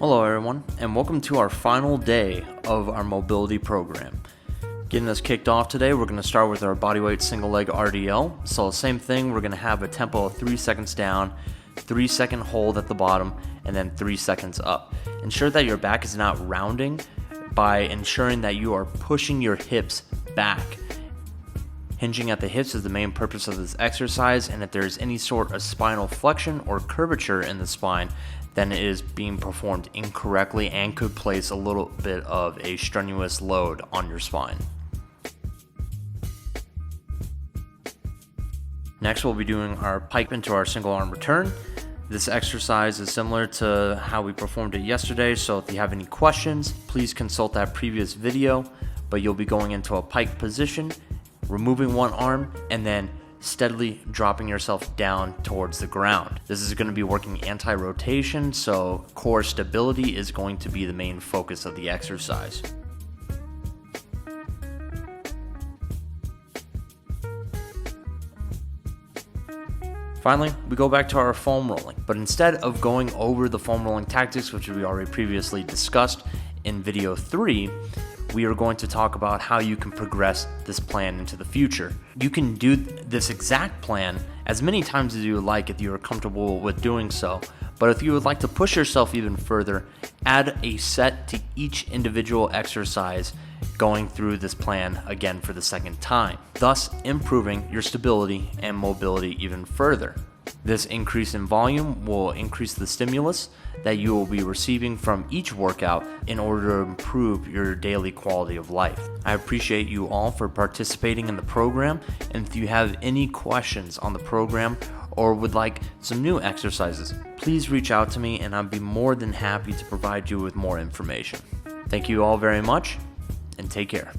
Hello everyone, and welcome to our final day of our mobility program. Getting us kicked off today, we're going to start with our bodyweight single leg RDL. So same thing, we're going to have a tempo of 3 seconds down, 3 second hold at the bottom, and then 3 seconds up. Ensure that your back is not rounding by ensuring that you are pushing your hips back. Hinging at the hips is the main purpose of this exercise, and if there is any sort of spinal flexion or curvature in the spine, then it is being performed incorrectly and could place a little bit of a strenuous load on your spine. Next, we'll be doing our pike into our single arm return. This exercise is similar to how we performed it yesterday, so if you have any questions, please consult that previous video, but you'll be going into a pike position, removing one arm, and then steadily dropping yourself down towards the ground. This is going to be working anti-rotation, so core stability is going to be the main focus of the exercise. Finally, we go back to our foam rolling, but instead of going over the foam rolling tactics, which we already previously discussed in video 3, we are going to talk about how you can progress this plan into the future. You can do this exact plan as many times as you would like if you are comfortable with doing so, but if you would like to push yourself even further, add a set to each individual exercise going through this plan again for the second time, thus improving your stability and mobility even further. This increase in volume will increase the stimulus that you will be receiving from each workout in order to improve your daily quality of life. I appreciate you all for participating in the program, and if you have any questions on the program or would like some new exercises, please reach out to me and I'll be more than happy to provide you with more information. Thank you all very much, and take care.